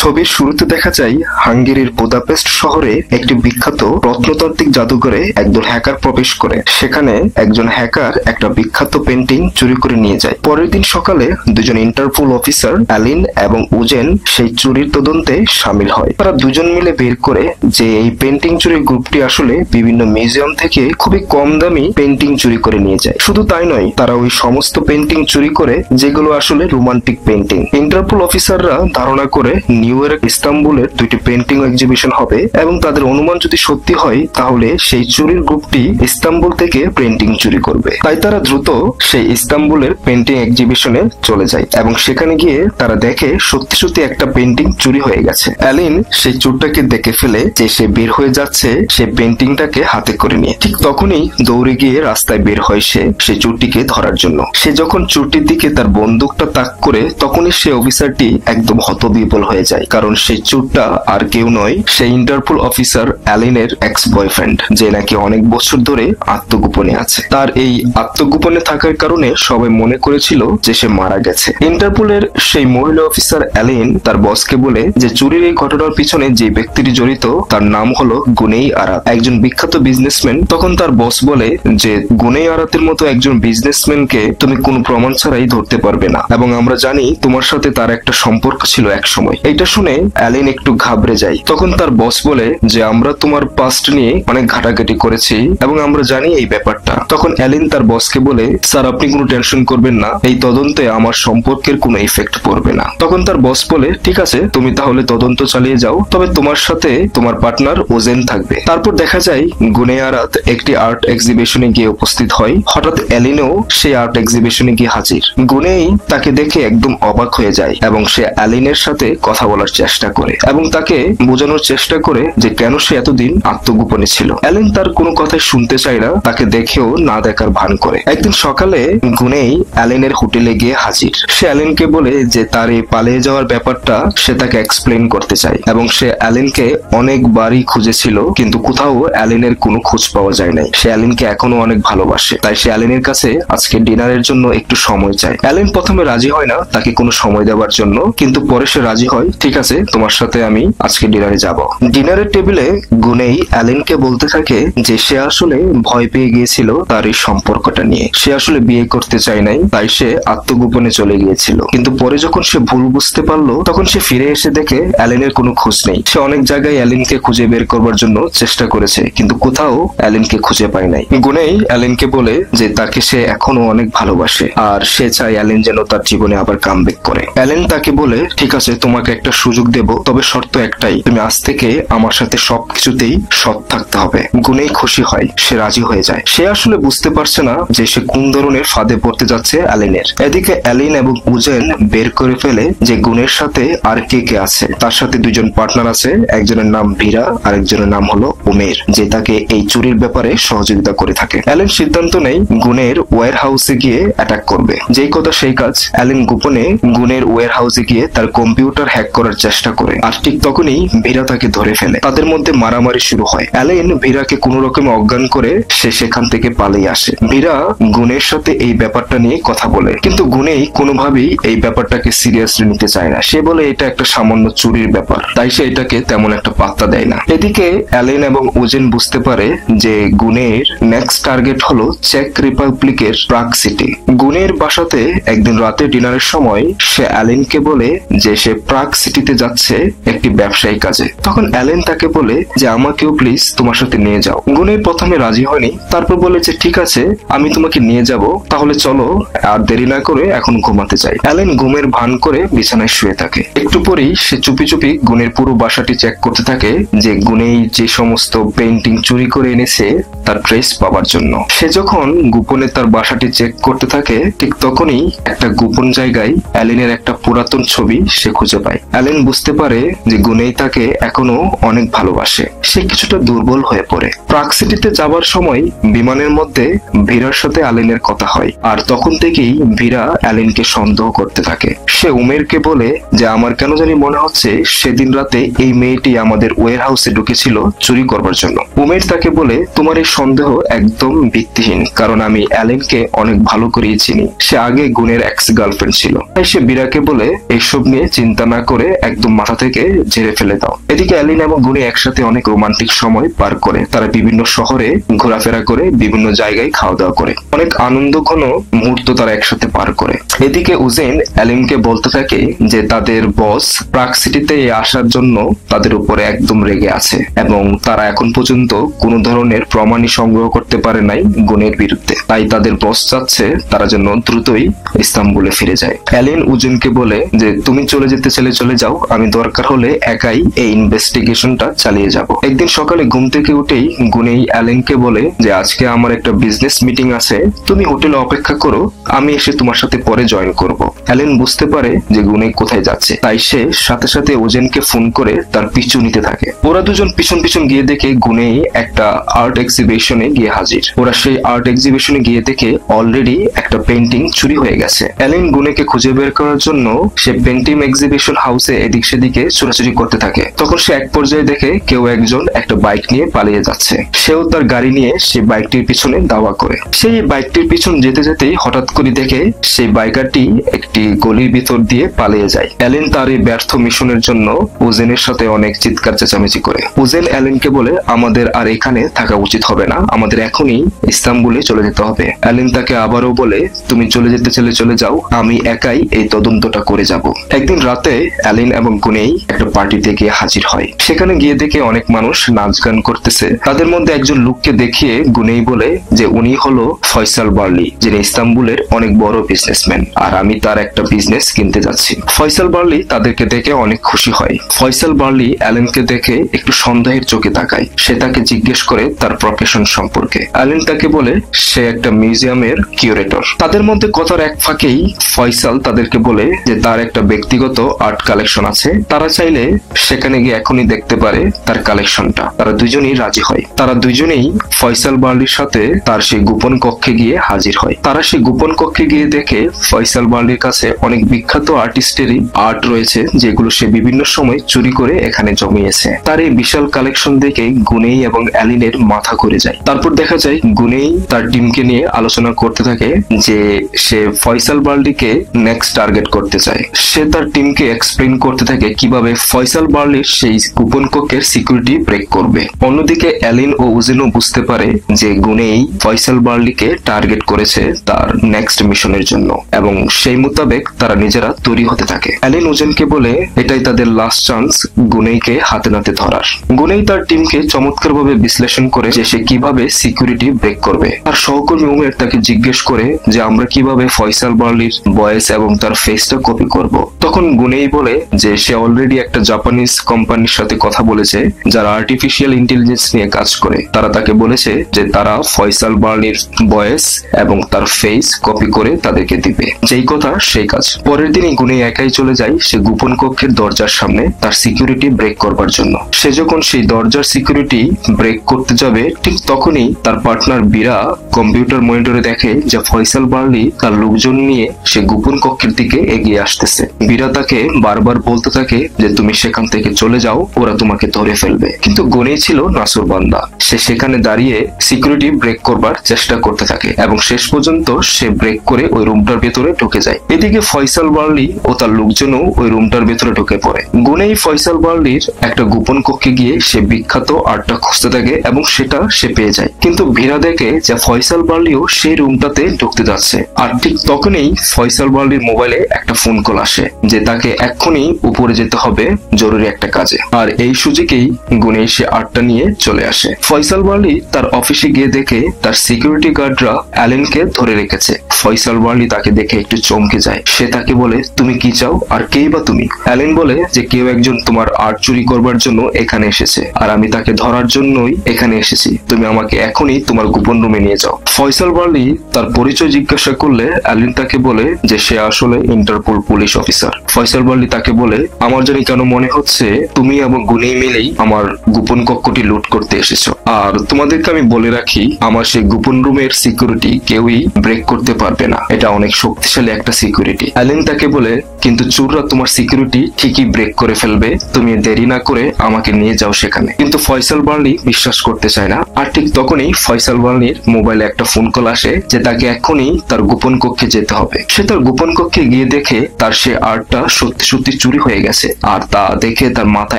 ছবির শুরুতে দেখা যায় হাঙ্গেরির বুদাপেস্ট শহরে একটি বিখ্যাত প্রত্নতাত্ত্বিক জাদুঘরে একদল হ্যাকার প্রবেশ করে। সেখানে একজন হ্যাকার একটা বিখ্যাত পেন্টিং চুরি করে নিয়ে যায়। পরের দিন সকালে দুজন ইন্টারপোল অফিসার অ্যালিন এবং উজেন সেই চুরির তদন্তে সামিল হয়। তারা দুজন মিলে বের করে যে এই পেন্টিং চুরির গ্রুপটি আসলে বিভিন্ন মিউজিয়াম থেকে খুবই কম দামি পেন্টিং চুরি করে নিয়ে যায়। শুধু তাই নয়, তারা ওই সমস্ত পেন্টিং চুরি করে যেগুলো আসলে রোমান্টিক পেন্টিং। ইন্টারপোল অফিসাররা ধারণা করে নিউ ইয়র্ক ইস্তাম্বুলের দুইটি পেন্টিং এক্সিবিশন হবে এবং তাদের অনুমান যদি সত্যি হয় তাহলে সেই চুরির গ্রুপটি ইস্তাম্বুল থেকে পেন্টিং চুরি করবে। তাই তারা দ্রুত সেই ইস্তাম্বুলের পেন্টিং এক্সিবিশনে চলে যায় এবং সেখানে গিয়ে তারা দেখে সত্যি সত্যি একটা পেন্টিং চুরি হয়ে গেছে। অ্যালিন সেই চোরটাকে দেখে ফেলে যে সে বের হয়ে যাচ্ছে সে পেন্টিংটাকে হাতে করে নিয়ে। ঠিক তখনই দৌড়ে গিয়ে রাস্তায় বের হয় সে সেই চোরটিকে ধরার জন্য। সে যখন চোরটির দিকে তার বন্দুকটা তাক করে তখনই সে অফিসারটি একদম হতবিহ্বল হয়ে যায়, কারণ সেই চোরটা আর কেউ নয়, সেই ইন্টারপোল অফিসার অ্যালিনের এক্স বয়ফ্রেন্ড, যে নাকি অনেক বছর ধরে আত্মগোপনে আছে। তার এই আত্মগোপনে থাকার কারণে সবাই মনে করেছিল যে সে মারা গেছে। ইন্টারপোলের সেই মহিলা অফিসার অ্যালিন তার বসকে বলে যে চুরির এই ঘটনার পিছনে যে ব্যক্তিটি জড়িত তার নাম হলো গুনেই আরাত, একজন বিখ্যাত বিজনেসম্যান। তখন তার বস বলে যে গুনেই আরাতের মতো একজন বিজনেসম্যানকে তুমি কোনো প্রমাণ ছাড়াই ধরতে পারবে না এবং আমরা জানি তোমার সাথে তার একটা সম্পর্ক ছিল এক সময়। এটা শুনে অ্যালিন একটু ঘাবড়ে যায়। তখন তার বস বলে যে আমরা তোমার পাস্ট নিয়ে অনেক ঘাটাঘাটি করেছি এবং আমরা জানি এই ব্যাপারটা। তখন অ্যালিন তার বসকে বলে স্যার আপনি কোনো টেনশন করবেন না, এই তদন্তে আমার সম্পর্কের কোনো ইফেক্ট পড়বে না। তখন তার বস বলে ঠিক আছে তুমি তাহলে তদন্ত চালিয়ে যাও, তবে তোমার সাথে তোমার পার্টনার ওজেন থাকবে। তারপর দেখা যায় গুনেই আরাত একটি আর্ট এক্সিবিশনে গিয়ে উপস্থিত হয়। হঠাৎ অ্যালিনও সেই আর্ট এক্সিবিশনে গিয়ে হাজির। গুনেই তাকে দেখে একদম অবাক হয়ে যায় এবং সে অ্যালিনের সাথে কথা বলার চেষ্টা করে এবং তাকে বোঝানোর চেষ্টা করে যে কেন সে এতদিন আত্মগোপনে ছিল। অ্যালিন তার কোনো কথাই শুনতে চায় না, তাকে দেখেও না দেখার ভান করে। একদিন সকালে গুনেই অ্যালিনের হোটেলে গিয়ে হাজির। সে অ্যালিনকে বলে যে তার এই পালিয়ে যাওয়ার ব্যাপারটা সে তাকে এক্সপ্লেন করতে চায় এবং সে অ্যালিনকে অনেকবারই খুঁজেছিল কিন্তু কোথাও অ্যালিনের কোনো খোঁজ পাওয়া যায় নাই। সে অ্যালিনকে এখনো অনেক ভালোবাসে, তাই সে অ্যালিনের কাছে আজকে ডিনারের জন্য একটু সময় চায়। অ্যালিন প্রথমে রাজি হয় না তাকে কোনো সময় দেওয়ার জন্য, কিন্তু পরে সে রাজি হয়, ঠিক আছে তোমার সাথে আমি আজকে ডিনারে যাব। ডিনারের টেবিলে গুনেই অ্যালিনকে বলতে থাকে যে সে আসলে ভয় পেয়ে গিয়েছিল তার এই সম্পর্কটা নিয়ে। সে আসলে বিয়ে করতে চায় নাই, তাই সে আত্মগোপনে চলে গিয়েছিল। কিন্তু পরে যখন সে ভুল বুঝতে পারলো তখন সে ফিরে এসে দেখে অ্যালিনের কোনো খোঁজ নেই। সে অনেক জায়গায় অ্যালিনকে খুঁজে বের করবার জন্য চেষ্টা করেছে কিন্তু কোথাও অ্যালিনকে খুঁজে পায় নাই। গুনেই অ্যালিনকে বলে যে তাকে সে এখনো অনেক ভালোবাসে আর সে চায় অ্যালিন যেন তার জীবনে আবার কামব্যাক করে। অ্যালিন তাকে বলে ঠিক আছে তোমাকে একটা সুযোগ দেব, তবে শর্ত একটাই, তুমি আজ থেকে আমার সাথে সবকিছুতেই সৎ থাকতে হবে। গুনেই খুশি হয়, সে রাজি হয়ে যায়। সে আসলে বুঝতে পারছে না যে সে কোন ধরনের ফাঁদে পড়তে যাচ্ছে অ্যালিনের। এদিকে অ্যালিন এবং উজেন বের করে ফেলে যে গুনের সাথে আর কে কে আছে। তার সাথে দুজন পার্টনার আছে, একজনের নাম ভীরা আর একজনের নাম হলো উমের, যে তাকে এই চুরির ব্যাপারে সহযোগিতা করে থাকে। অ্যালিন সিদ্ধান্ত নেয় গুনের ওয়্যার হাউসে গিয়ে অ্যাটাক করবে। যেই কথা সেই কাজ, অ্যালিন গোপনে গুনের ওয়্যার হাউসে গিয়ে তার কম্পিউটার হ্যাক করার চেষ্টা করে আর ঠিক তখনই ভীরা তাকে ধরে ফেলে। তাদের মধ্যে মারামারি শুরু হয়। অ্যালিন ভীরাকে কোনো রকমে অজ্ঞান করে সে সেখান থেকে পালিয়ে আসে। ভীরা গুনের সাথে এই ব্যাপারটা নিয়ে কথা বলে কিন্তু গুনেই কোনোভাবেই এই ব্যাপারটাকে সিরিয়াসলি নিতে চায় না। সে বলে এটা একটা সামান্য চুরির ব্যাপার, তাই সে এটাকে তেমন একটা পাত্তা দেয় না। এদিকে অ্যালিন এবং উজেন বুঝতে পারে যে গুনের নেক্সট টার্গেট হলো চেক রিপাবলিকের প্রাগ সিটি। গুনের বাসাতে একদিন রাতে ডিনারের সময় সে অ্যালিনকে বলে যে সে প্রাগ সিটিতে যাচ্ছে একটি ব্যবসায়ী কাজে। তখন অ্যালিন তাকে বলে যে আমাকেও প্লিজ তোমার সাথে নিয়ে যাও। গুনের প্রথমে রাজি হয়নি, তারপর বলে যে ঠিক আছে আমি তোমাকে নিয়ে যাব, তাহলে চলো আর দেরি না করে এখন ঘুমাতে চাই। অ্যালিন ঘুমের ভান করে বিছানায় শুয়ে থাকে। একটু পরেই সে চুপি চুপি গুনের পুরো বাসাটি চেক করতে থাকে যে গুনেই যে সমস্ত পেইন্টিং চুরি করে এনেছে তার ট্রেস পাওয়ার জন্য। সে যখন গোপনে তার বাসাটি চেক করতে থাকে ঠিক তখনই একটা গোপন জায়গায় অ্যালিনের একটা পুরাতন ছবি সে খুঁজে পায়। অ্যালিন বুঝতে পারে যে গুনেই তাকে এখনো অনেক ভালোবাসে। সে কিছুটা দুর্বল হয়ে পড়ে। প্রাগ সিটিতে যাবার সময় বিমানের মধ্যে ভীরার সাথে অ্যালিনের কথা হয় আর তখন থেকেই ভীরা অ্যালিনকে সন্দেহ করতে থাকে। সে উমেরকে বলে যে আমার কেন জানি মনে হচ্ছে সেদিন রাতে এই মেয়েটি আমাদের ওয়্যার হাউসে ঢুকেছিল চুরি করবার জন্য। উমের তাকে বলে তোমার এই সন্দেহ একদম ভিত্তিহীন, কারণ আমি অ্যালিনকে অনেক ভালো করেই চিনি। সে আগে গুনের এক্স গার্লফ্রেন্ড ছিল। তাই সে বীরাকে বলে এইসব নিয়ে চিন্তা না করে একদম মাথা থেকে ঝেড়ে ফেলে দাও। এদিকে অ্যালিন এবং গুনি একসাথে অনেক রোমান্টিক সময় পার করে। তারা বিভিন্ন শহরে ঘোরাফেরা করে, বিভিন্ন জায়গায় খাওয়া দাওয়া করে, অনেক আনন্দঘন মুহূর্ত তারা একসাথে পার করে। এদিকে উজেন অ্যালিনকে বলতে থাকে যে তাদের বস প্রাগ সিটিতে আসার জন্য তাদের উপরে একদম রেগে আছে এবং তারা এখন পর্যন্ত কোনো ধরনের প্রমাণই সংগ্রহ করতে পারে নাই গুনের বিরুদ্ধে। তাই তাদের বস চাচ্ছে তারা যেন দ্রুতই ইস্তাম্বুলে ফিরে যায়। অ্যালিন উজেনকে বলে যে তুমি চলে যেতে চাইলে চলে যাও, আমি দরকার হলে একাই এই ইনভেস্টিগেশনটা চালিয়ে যাব। একদিন সকালে ঘুম থেকে উঠেই গুনেই অ্যালিনকে বলে যে আজকে আমার একটা বিজনেস মিটিং আছে, তুমি হোটেলে অপেক্ষা করো, আমি এসে তোমার সাথে পরে জয়েন করব। অ্যালিন বুঝতে পারে যে গুনে কোথায় যাচ্ছে, তাই সে সাথে সাথে ওজেনকে ফোন করে তার পিছু নিতে থাকে। ওরা দুজন পিছন পিছন গিয়ে দেখে গুনেই একটা আর্ট এক্সিবিশনে গিয়ে হাজির। ওরা সেই আর্ট এক্সিবিশনে গিয়ে দেখে অলরেডি একটা পেন্টিং চুরি হয়ে গেছে। অ্যালিন গুনেকে খুঁজে বের করার জন্য সে পেন্টিং এক্সিবিশন হাউসে এদিক সেদিকে ছোটাছুটি করতে থাকে। তখন সে এক পর্যায়ে দেখে কেউ একজন একটা বাইক নিয়ে পালিয়ে যাচ্ছে। সেও তার গাড়ি নিয়ে সেই বাইকটির পিছনে দাওয়া করে। সেই বাইকটির পিছন যেতে যেতেই হঠাৎ করে দেখে সেই বাইকারটি একটি গলির ভিতর দিয়ে পালিয়ে যায়। অ্যালিন তার এই ব্যর্থ মিশনের জন্য উজেনের সাথে অনেক চিৎকার চেঁচামেচি করে। উজেন অ্যালিনকে বলে আমাদের আর এখানে থাকা উচিত হবে না, আমাদের এখনই ইস্তাম্বুলে চলে যেতে হবে। অ্যালিন তাকে আবারও বলে তুমি চলে যেতে চাইলে চলে যাও, আমি একাই এই তদন্তটা করে যাব। একদিন রাতে অ্যালিন এবং গুনেই একটা পার্টিতে গিয়ে হাজির হয়। সেখানে গিয়ে দেখে অনেক মানুষ নাচ গান করতেছে। তাদের মধ্যে একজন লোককে দেখিয়ে গুনেই বলে যে উনি হলো ফয়সাল বার্লি, যিনি ইস্তাম্বুলের অনেক বড় বিজনেসম্যান, আর আমি তার একটা বিজনেস কিনতে যাচ্ছি। ফয়সাল বার্লি তাদেরকে দেখে অনেক খুশি হয়। ফয়সাল বার্লি অ্যালেনকে দেখে একটু সন্দেহের চোখে তাকায়। সে তাকে জিজ্ঞেস করে তার প্রফেশন সম্পর্কে। অ্যালেন তাকে বলে সে একটা মিউজিয়ামের কিউরেটর। তাদের মধ্যে কথার এক ফাঁকেই ফয়সাল তাদেরকে বলে যে তার একটা ব্যক্তিগত আর্ট কালেকশন আছে, তারা চাইলে সেখানে গিয়ে এখনই দেখতে পারে তার কালেকশনটা। তারা দুজনেই রাজি হয়। তারা দুজনেই ফয়সাল বার্লির সাথে তার সেই গোপন কক্ষে গিয়ে হাজির হয়। তারা সেই গোপন কক্ষে গিয়ে দেখে ফয়সাল বার্লির কাছে অনেক বিখ্যাত আর্টিস্টেরই আর্ট রয়েছে, যেগুলো সে বিভিন্ন সময় চুরি করে এখানে জমিয়েছে। তার এই বিশাল কালেকশন দেখে গুনেই এবং অ্যালিনের মাথা ঘুরে যায়। তারপর দেখা যায় গুনেই তার টিমকে নিয়ে আলোচনা করতে থাকে যে সে ফয়সাল বার্লিকে নেক্সট টার্গেট করতে চায়। সে তার টিমকে এক্সপ্লেইন করতে থাকে কিভাবে ফয়সাল বার্লির সেই গোপন কক্ষের সিকিউরিটি ব্রেক করবে। অন্যদিকে অ্যালিন ও উজেনও বুঝতে পারে যে গুনেই ফয়সাল বার্লিকে টার্গেট করেছে তার নেক্সট মিশনের জন্য এবং সেই মোতাবেক তারা নিজেরা তৈরি হতে থাকে। অ্যালিন উজেনকে বলে এটাই তাদের লাস্ট চান্স গুনেইকে হাতে নাতে ধরার। গুনেই তার টিমকে চমৎকারভাবে বিশ্লেষণ করে যে সে কিভাবে সিকিউরিটি ব্রেক করবে। আর সহকর্মী উমের তাকে জিজ্ঞেস করে যে আমরা কিভাবে ফয়সাল বার্লির ভয়েস এবং তার ফেসটা কপি করব। তখন গুনেই বলে যে সে অলরেডি একটা জাপানিজ কোম্পানির সাথে কথা বলেছে যারা আর্টিফিশিয়াল ইন্টেলিজেন্স নিয়ে কাজ করে। তারা তাকে বলেছে যে তারা ফয়সাল বার্লির ভয়েস এবং তার ফেস কপি করে তাদেরকে দিবে। যেই কথা সেই কাজ। পরের দিনই গুনেই একাই চলে যায় সে গোপন কক্ষের দরজার সামনে তার সিকিউরিটি ব্রেক করবার জন্য। সে যখন সেই দরজার সিকিউরিটি ব্রেক করতে যাবে ঠিক তখনই তার পার্টনার বীরা কম্পিউটার মনিটরে দেখে যে ফয়সাল বার্লি তার লোকজন নিয়ে সে গোপন কক্ষের দিকে এগিয়ে আসতেছে। বীরা তাকে বারবার বলতে থাকে যে তুমি সেখান থেকে চলে যাও, ওরা তোমাকে ধরে ফেলবে। কিন্তু গুনেই ছিল নাসুরবান্দা। সে সেখানে দাঁড়িয়ে সিকিউরিটি ব্রেক করবার চেষ্টা করতে থাকে এবং শেষ পর্যন্ত সে ব্রেক করে ওই রুমটার ভেতরে ঢুকে যায়। এদিকে ফয়সাল বার্লি ও তার লোকজনও ওই রুমটার ভেতরে ঢুকে পড়ে। গুনেই ফয়সাল বার্লির একটা গোপন কক্ষে গিয়ে সে বিখ্যাত আর্টটা খুঁজতে থাকে এবং সেটা সে পেয়ে যায়। কিন্তু ভীরা দেখে যে ফয়সাল বার্লিও সেই রুমটাতে ঢুকতে যাচ্ছে। আর ঠিক তখনই ফয়সাল বার্লির মোবাইলে একটা ফোন কল আসে যে তাকে এক্ষুনি উপরে যেতে হবে জরুরি একটা কাজে। আর এই সুযোগেই গুনেই সে আর্টটা নিয়ে চলে আসে। ফয়সাল বার্লি তার অফিসে গিয়ে দেখে তার সিকিউরিটি গার্ডরা অ্যালেনকে ধরে রেখেছে। ফয়সাল বার্লি তাকে দেখে একটু চমকে যায়। সে তাকে বলে তুমি কি চাও আর কেই বা তুমি? অ্যালেন বলে যে কেউ একজন তোমার আর্ট চুরি করবার জন্য এখানে এসেছে আর আমি তাকে ধরার জন্যই এখানে এসেছি, তুমি আমাকে এখনই তোমার গোপন রুমে নিয়ে যাও। ফয়সাল বার্লি তার পরিচয় জিজ্ঞাসা করলে অ্যালেন তাকে বলে যে সে আসলে Interpol police officer. Faisal barley তাকে বলে আমার জানি কেন মনে হচ্ছে তুমি এবং গুনেই মিলেই আমার গোপন কক্ষটি লুট করতে এসেছো। আর তোমাদেরকে আমি বলে রাখি আমার সেই গোপন রুমের সিকিউরিটি কেউই ব্রেক করতে পারবে না, এটা অনেক শক্তিশালী একটা সিকিউরিটি। অ্যালেন তাকে বলে কিন্তু চোররা তোমার সিকিউরিটি ঠিকই ব্রেক করে ফেলবে, তুমি দেরি না করে আমাকে নিয়ে যাও সেখানে। কিন্তু ফয়সাল বার্লি বিশ্বাস করতে চায় না। আর ঠিক তখনই ফয়সাল বার্লির মোবাইলে একটা ফোন কল আসে যে তাকে এখনই তার গোপন কক্ষে যেতে হবে। সে তার গোপন কক্ষে গিয়ে দেখে তার সে আর্টটা সত্যি সত্যি কাগজটি চুরি হয়ে গেছে। আর তা দেখে তার মাথা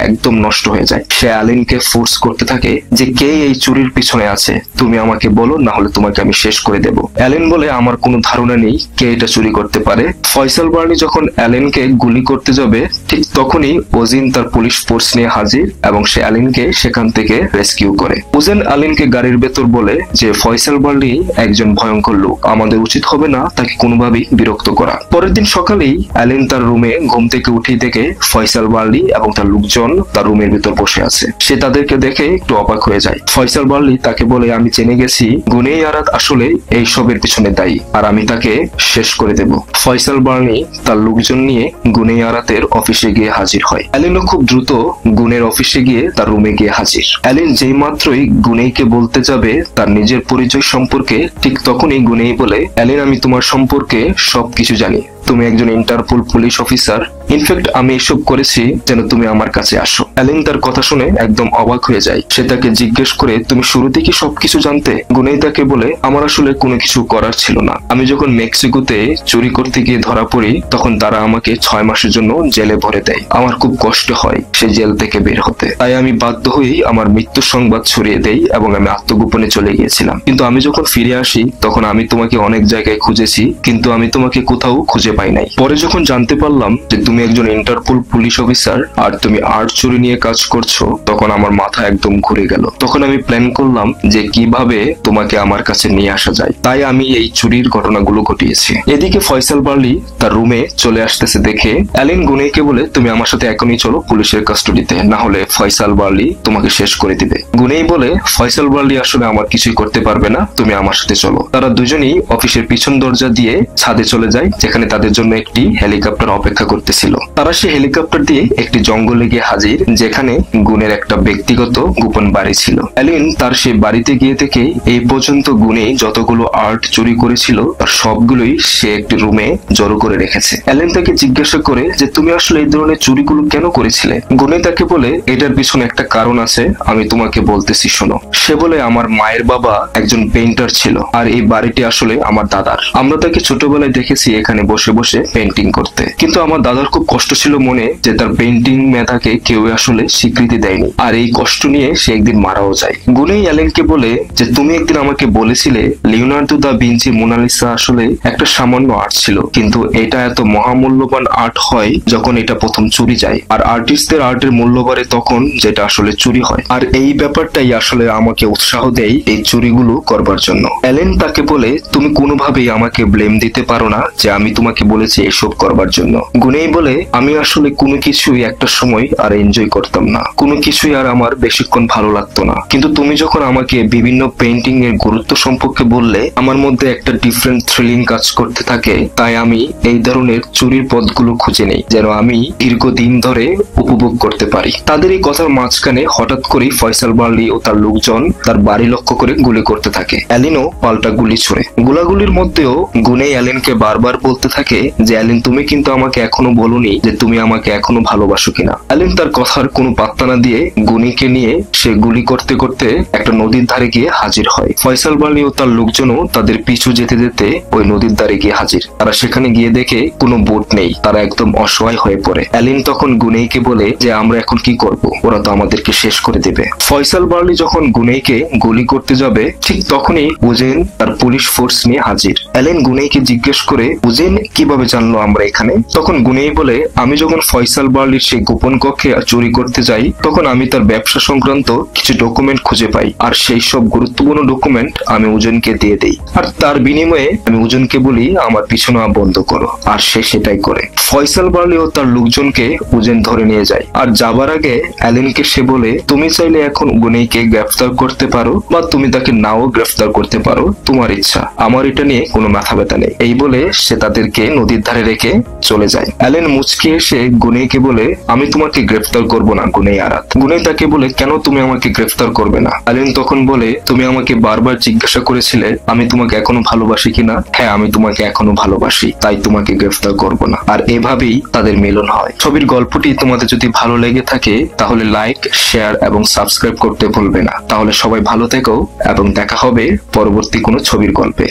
একদম নষ্ট হয়ে যায়। সে অ্যালেনকে ফোর্স করতে থাকে যে কে এই চুরির পিছনে আছে, তুমি আমাকে বলো, না হলে তোমাকে আমি শেষ করে দেব। অ্যালেন বলে আমার কোনো ধারণা নেই কে এটা চুরি করতে পারে। ফয়সাল বার্লি যখন অ্যালেনকে গুলি করতে যাবে ঠিক তখনই ওজেন তার পুলিশ ফোর্স নিয়ে হাজির এবং সে অ্যালেনকে সেখান থেকে রেস্কিউ করে। ওজেন অ্যালেনকে গাড়ির ভেতর বলে যে ফয়সাল বার্লি একজন ভয়ঙ্কর লোক, আমাদের উচিত হবে না তাকে কোনোভাবেই বিরক্ত করা। পরের দিন সকালেই অ্যালেন তার রুমে ঘুম থেকে উঠেই দেখে ফয়সাল বার্লি এবং তার লোকজন তার রুমের ভিতর বসে আছে। সে তাদেরকে দেখে একটু অবাক হয়ে যায়। ফয়সাল বার্লি তাকে বলে, আমি জেনে গেছি গুনেই আরাত আসলে এই সবের পিছনে দায়ী আর আমি তাকে শেষ করে দেব। ফয়সাল বার্লি তার লোকজন নিয়ে গুনেই আরাতের অফিসে গিয়ে হাজির হয়। অ্যালেনও খুব দ্রুত গুনের অফিসে গিয়ে তার রুমে গিয়ে হাজির। অ্যালেন যেই মাত্রই গুনেইকে বলতে যাবে তার নিজের পরিচয় সম্পর্কে ঠিক তখনই গুনেই বলে, অ্যালেন আমি তোমার সম্পর্কে সবকিছু জানি, তুমি একজন ইন্টারপোল পুলিশ অফিসার, ইনফ্যাক্ট আমি এসব করেছি যেন তুমি আমার কাছে আসো। অ্যালেন তার কথা শুনে একদম অবাক হয়ে যায়। সে তাকে জিজ্ঞেস করে, তুমি শুরুতে কি সবকিছু জানতে? গুনেই তাকে বলে, আমার আসলে কোনো কিছু করার ছিল না। আমি যখন মেক্সিকোতে চুরি করতে গিয়ে ধরা পড়ি তখন তারা আমাকে 6 মাসের জন্য জেলে ভরে দেয়। আমার খুব কষ্ট হয় সে জেল থেকে বের হতে, তাই আমি বাধ্য হয়েই আমার মৃত্যুর সংবাদ ছড়িয়ে দেই এবং আমি আত্মগোপনে চলে গিয়েছিলাম। কিন্তু আমি যখন ফিরে আসি তখন আমি তোমাকে অনেক জায়গায় খুঁজেছি কিন্তু আমি তোমাকে কোথাও খুঁজে পাই নাই। পরে যখন জানতে পারলাম যে তুমি একজন ইন্টারপোল পুলিশ অফিসার আর তুমি আর্ট চুরি নিয়ে কাজ করছো তখন আমার মাথা একদম ঘুরে গেল। তখন আমি প্ল্যান করলাম যে কিভাবে তোমাকে আমার কাছে নিয়ে আসা যায়, তাই আমি এই চুরির ঘটনাগুলো ঘটিয়েছি। এদিকে ফয়সাল বার্লি তার রুমে চলে আসতেছে দেখে অ্যালেন গুনেইকে বলে, তুমি আমার সাথে এখনই চলো পুলিশের কাস্টডিতে, না হলে ফয়সাল বার্লি তোমাকে শেষ করে দিবে। গুনেই বলে, ফয়সাল বার্লি আসলে আমার কিছুই করতে পারবে না, তুমি আমার সাথে চলো। তারা দুজনেই অফিসের পিছন দরজা দিয়ে ছাদে চলে যায় যেখানে তাদের জন্য একটি হেলিকপ্টার অপেক্ষা করতেছিল। তারা সেই হেলিকপ্টার দিয়ে একটি জঙ্গলে গিয়ে হাজির যেখানে গুনের একটা ব্যক্তিগত গোপন বাড়ি ছিল। অ্যালেন তার সেই বাড়িতে গিয়ে দেখে এই পর্যন্ত গুনে যতগুলো আর্ট চুরি করেছিল তার সবগুলোই সে একটি রুমে জড়ো করে রেখেছে। অ্যালেন তাকে জিজ্ঞাসা করে যে তুমি আসলে এই ধরনের চুরিগুলো কেন করেছিলে? গুনে তাকে বলে, এটার পিছনে একটা কারণ আছে, আমি তোমাকে বলতেছি শোনো। সে বলে, আমার মায়ের বাবা একজন পেইন্টার ছিল আর এই বাড়িটি আসলে আমার দাদার। আমরা তাকে ছোটবেলায় দেখেছি এখানে বসে বসে পেইন্টিং করতে, কিন্তু আমার দাদার খুব কষ্ট ছিল মনে যে তার পেইন্টিং মেধাকে কেউ আসলে স্বীকৃতি দেয়নি আর এই কষ্ট নিয়ে সে একদিন মারাও যায়। গুনেই অ্যালেনকে বলে যে তুমি একদিন আমাকে বলেছিলে লিওনার্দো দা ভিঞ্চি মোনালিসা আসলে একটা সামান্য আর্ট ছিল, কিন্তু এটা এত মহামূল্যবান আর্ট হয় যখন এটা প্রথম চুরি যায় আর আর্টিস্টদের আর্টের মূল্য বাড়ে তখন যেটা আসলে চুরি হয়। আর এই ব্যাপারটাই আসলে আমাকে উৎসাহ দেয় এই চুরিগুলো করবার জন্য। অ্যালেন তাকে বলে, তুমি কোনোভাবেই আমাকে ব্লেম দিতে পারো না যে আমি তোমাকে বলেছি এসব করবার জন্য। গুনেই বলে, আমি আসলে কোনো কিছুই একটা সময় আর এনজয় করতাম না, কোনো কিছুই আর আমার বেশিক্ষণ ভালো লাগতো না, কিন্তু তুমি যখন আমাকে বিভিন্ন পেইন্টিং এর গুরুত্ব সম্পর্কে বললে আমার মধ্যে একটা ডিফারেন্ট থ্রিলিং কাজ করতে থাকে, তাই আমি এই ধরনের চুরির পথগুলো খুঁজে নেই যেন আমি দীর্ঘদিন ধরে উপভোগ করতে পারি। তাদের এই কথার মাঝখানে হঠাৎ করে ফয়সাল বার্লি ও তার লোকজন তার বাড়ি লক্ষ্য করে গুলি করতে থাকে। অ্যালেনও পাল্টা গুলি ছোড়ে। গোলাগুলির মধ্যেও গুনেই অ্যালেনকে বারবার বলতে থাকে যে অ্যালেন তুমি কিন্তু আমাকে এখনো বলোনি যে তুমি আমাকে এখনো ভালোবাসো কিনা। অ্যালেন তার কথার কোনো পাত্তা না দিয়ে গুনিকে নিয়ে সে গুলি করতে করতে একটা নদীর ধারে গিয়ে হাজির হয়। ফয়সাল বার্লি ও তার লোকজনও তাদের পিছু যেতে যেতে ওই নদীর ধারে গিয়ে হাজির। তারা সেখানে গিয়ে দেখে কোনো বোট নেই, তারা একদম অসহায় হয়ে পড়ে। অ্যালেন তখন গুনেইকে বলে যে আমরা এখন কি করব, ওরা তো আমাদেরকে শেষ করে দেবে। ফয়সাল বার্লি যখন গুনেইকে গুলি করতে যাবে ঠিক তখনই ওজেন তার পুলিশ ফোর্স নিয়ে হাজির। অ্যালেন গুনেইকে জিজ্ঞেস করে, ওজেন কিভাবে জানলো আমরা এখানে? তখন গুনেই বলে, আমি যখন ফয়সাল বার্লির সেই গোপন কক্ষে চুরি করতে যাই তখন আমি তার ব্যবসা সংক্রান্ত কিছু ডকুমেন্ট খুঁজে পাই আর সেই সব গুরুত্বপূর্ণ ডকুমেন্ট আমি ওজনকে দিয়ে দেই আর তার বিনিময়ে আমি ওজনকে বলি আমার পিছনে বন্ধ করো আর সে সেটাই করে। ফয়সাল বার্লি ও তার লোকজনকে ওজেন ধরে নিয়ে যায় আর যাবার আগে অ্যালেনকে সে বলে, তুমি চাইলে এখন গুনেইকে গ্রেফতার করতে পারো বা তুমি তাকে নাও গ্রেফতার করতে পারো, তোমার ইচ্ছা, আমার এটা নিয়ে কোনো মাথা ব্যথা নেই। এই বলে সে তাদেরকে নদীর ধারে রেখে চলে যায়। অ্যালেন মুচকি এসে গুনেইকে বলে, আমি তোমাকে গ্রেফতার করব না গুনেই আরাত। গুনেই তাকে বলে, কেন তুমি আমাকে গ্রেফতার করবে না? অ্যালেন তখন বলে, তুমি আমাকে বারবার জিজ্ঞাসা করেছিলে আমি তোমাকে এখনো ভালোবাসি কিনা। হ্যাঁ, আমি তোমাকে এখনো ভালোবাসি, তাই তোমাকে গ্রেফতার করব না। আর এভাবেই তাদের মিলন হয়। ছবির গল্পটি তোমাদের যদি ভালো লেগে থাকে তাহলে লাইক, শেয়ার এবং সাবস্ক্রাইব করতে ভুলবে না। তাহলে সবাই ভালো থেকো এবং দেখা হবে পরবর্তী কোনো ছবির গল্পে।